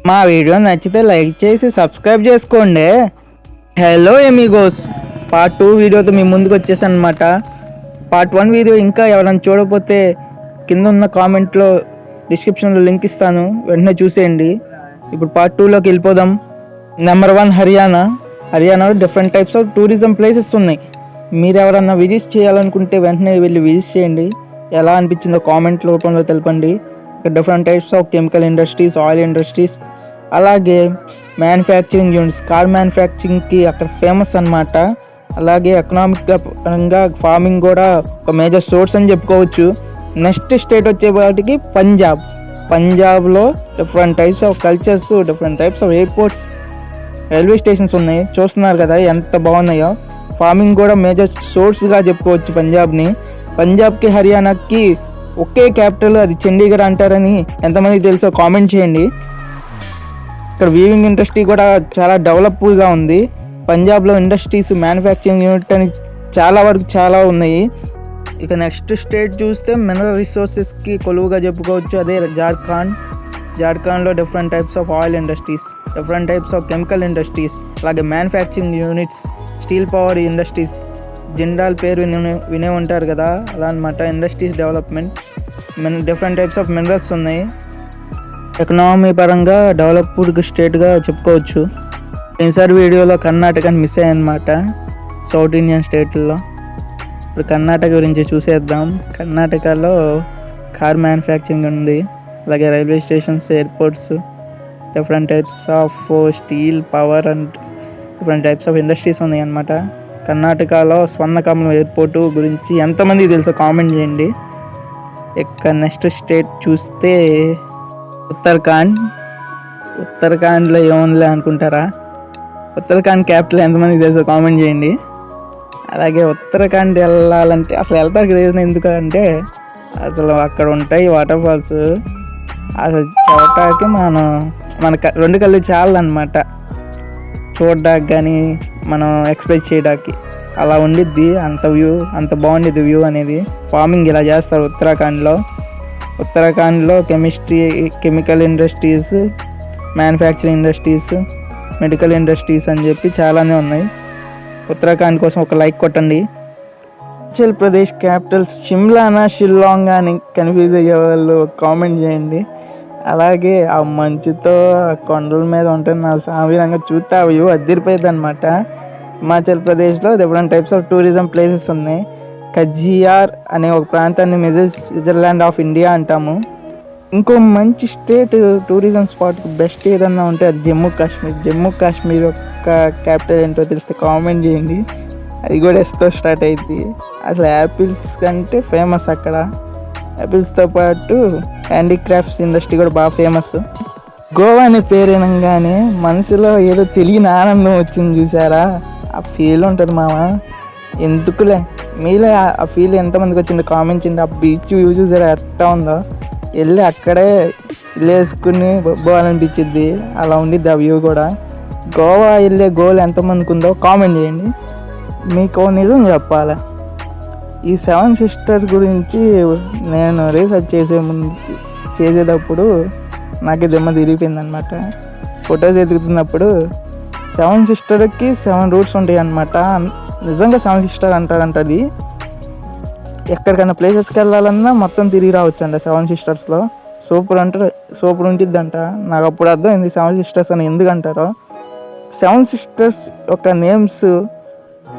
మా వీడియో నచ్చితే లైక్ చేసి సబ్స్క్రైబ్ చేసుకోండి. హలో ఎమిగోస్, పార్ట్ 2 వీడియోతో మీ ముందుకు వచ్చేసాను అనమాట. పార్ట్ 1 వీడియో ఇంకా ఎవరైనా చూడకపోతే కింద ఉన్న కామెంట్లో డిస్క్రిప్షన్లో లింక్ ఇస్తాను, వెంటనే చూసేయండి. ఇప్పుడు పార్ట్ 2లోకి వెళ్ళిపోదాం. నెంబర్ 1 హర్యానాలో different types of tourism places ఉన్నాయి. మీరు ఎవరన్నా విజిట్ చేయాలనుకుంటే వెంటనే వెళ్ళి విజిట్ చేయండి. ఎలా అనిపించిందో కామెంట్ రూపంలో తెలపండి. ఇక్కడ different types of chemical industries, oil industries, అలాగే మ్యానుఫ్యాక్చరింగ్ యూనిట్స్, కార్ మ్యానుఫ్యాక్చరింగ్కి అక్కడ ఫేమస్ అనమాట. అలాగే ఎకనామిక్ పరంగా ఫార్మింగ్ కూడా ఒక మేజర్ సోర్స్ అని చెప్పుకోవచ్చు. నెక్స్ట్ స్టేట్ వచ్చేపాటికి పంజాబ్లో different types of cultures, different types of airports, railway stations ఉన్నాయి. చూస్తున్నారు కదా ఎంత బాగున్నాయో. ఫార్మింగ్ కూడా మేజర్ సోర్స్గా చెప్పుకోవచ్చు పంజాబ్కి హర్యానాకి ఒకే క్యాపిటల్, అది చండీగఢ్ అంటారని ఎంతమందికి తెలుసో కామెంట్ చేయండి. ఇక్కడ వీవింగ్ ఇండస్ట్రీ కూడా చాలా డెవలప్గా ఉంది. పంజాబ్లో ఇండస్ట్రీస్, మ్యానుఫ్యాక్చరింగ్ యూనిట్ అని చాలా ఉన్నాయి. ఇక నెక్స్ట్ స్టేట్ చూస్తే మినరల్ రిసోర్సెస్కి కొలువుగా చెప్పుకోవచ్చు, అదే జార్ఖండ్లో different types of oil industries, different types of chemical industries, అలాగే manufacturing units, steel power industries, Jindal పేరు వినే ఉంటారు కదా, అలా అనమాట. Industries development, different types of minerals ఉన్నాయి. ఎకనామీ పరంగా డెవలప్డ్ స్టేట్గా చెప్పుకోవచ్చు. ఈసారి వీడియోలో కర్ణాటకని మిస్ అయ్యాయన్నమాట, సౌత్ ఇండియన్ స్టేట్లో. ఇప్పుడు కర్ణాటక గురించి చూసేద్దాం. కర్ణాటకలో కార్ మ్యానుఫ్యాక్చరింగ్ ఉంది, అలాగే railway stations, airports, different types of steel power and different types of industries ఉన్నాయి అన్నమాట. కర్ణాటకలో స్వర్ణకమలం ఎయిర్పోర్టు గురించి ఎంతమందికి తెలుసో కామెంట్ చేయండి. ఇక నెక్స్ట్ స్టేట్ చూస్తే ఉత్తరాఖండ్లో ఏముందిలే అనుకుంటారా? ఉత్తరాఖండ్ క్యాపిటల్ ఎంతమందికి తెలుసో కామెంట్ చేయండి. అలాగే ఉత్తరాఖండ్ వెళ్ళాలంటే అసలు వెళ్తారు రీజన్ ఎందుకంటే అసలు అక్కడ ఉంటాయి వాటర్ ఫాల్స్. అసలు చూడటానికి మన 2 కళ్ళు చాలన్నమాట చూడడానికి, కానీ మనం ఎక్స్ప్రెస్ చేయడానికి. అలా ఉండిద్ది, అంత బాగుండిద్ది వ్యూ అనేది. ఫార్మింగ్ ఇలా చేస్తారు ఉత్తరాఖండ్లో chemical industries, manufacturing industries, medical industries అని చెప్పి చాలానే ఉన్నాయి. ఉత్తరాఖండ్ కోసం ఒక లైక్ కొట్టండి. హిమాచల్ ప్రదేశ్ క్యాపిటల్ షిమ్లానా, షిల్లాంగ్ అని కన్ఫ్యూజ్ అయ్యే వాళ్ళు కామెంట్ చేయండి. అలాగే ఆ మంచుతో కొండల మీద ఉంటుంది నా సామిరంగా చూస్తే ఆ వ్యూ అదిరిపోయింది అనమాట. హిమాచల్ ప్రదేశ్లో different types of tourism places ఉన్నాయి. కజియార్ అనే ఒక ప్రాంతాన్ని స్విట్జర్లాండ్ ఆఫ్ ఇండియా అంటాము. ఇంకో మంచి స్టేట్ టూరిజం స్పాట్కి బెస్ట్ ఏదన్నా ఉంటే అది జమ్మూ కాశ్మీర్ యొక్క క్యాపిటల్ ఏంటో తెలిస్తే కామెంట్ చేయండి. అది కూడా ఎస్తో స్టార్ట్ అయింది. అసలు యాపిల్స్ కంటే ఫేమస్ అక్కడ. యాపిల్స్తో పాటు హ్యాండీక్రాఫ్ట్స్ ఇండస్ట్రీ కూడా బాగా ఫేమస్. గోవా అనే పేరు వినగానే మనసులో ఏదో తెలియని ఆనందం వచ్చింది చూసారా? ఆ ఫీల్ ఉంటుంది మామ. ఎందుకులే, మీలో ఆ ఫీల్ ఎంతమందికి వచ్చిందో కామెంట్ చేయండి. ఆ బీచ్ వ్యూ చూసారా ఎట్లా ఉందో? వెళ్ళి అక్కడే వేసుకుని పోవాలనిపించింది. అలా ఉండిద్ది ఆ వ్యూ కూడా. గోవా వెళ్ళే గోల్ ఎంతమందికి ఉందో కామెంట్ చేయండి. మీకు నిజం చెప్పాలా, ఈ 7 సిస్టర్స్ గురించి నేను రీసెర్చ్ చేసేటప్పుడు నాకు దిమ్మ తిరిగిపోయింది అనమాట. ఫొటోస్ ఎదుగుతున్నప్పుడు 7 సిస్టర్కి 7 రూట్స్ ఉంటాయి అన్నమాట. నిజంగా 7 సిస్టర్ అంటారంట. అది ఎక్కడికైనా ప్లేసెస్కి వెళ్ళాలన్నా మొత్తం తిరిగి రావచ్చు అంట 7 సిస్టర్స్లో. సూపర్ ఉంటుందంట. నాకు అప్పుడు అర్థమైంది 7 సిస్టర్స్ అని ఎందుకు అంటారో. 7 సిస్టర్స్ యొక్క నేమ్స్,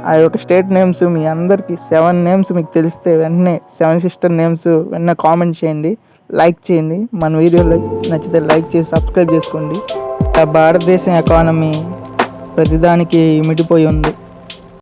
ఆ యొక్క స్టేట్ నేమ్స్ మీ అందరికీ 7 నేమ్స్ మీకు తెలిస్తే వెంటనే 7 సిస్టర్ నేమ్స్ వెంటనే కామెంట్ చేయండి, లైక్ చేయండి. మన వీడియోలో నచ్చితే లైక్ చేసి సబ్స్క్రైబ్ చేసుకోండి. భారతదేశం ఎకానమీ ప్రతిదానికి ఇమిడిపోయి ఉంది.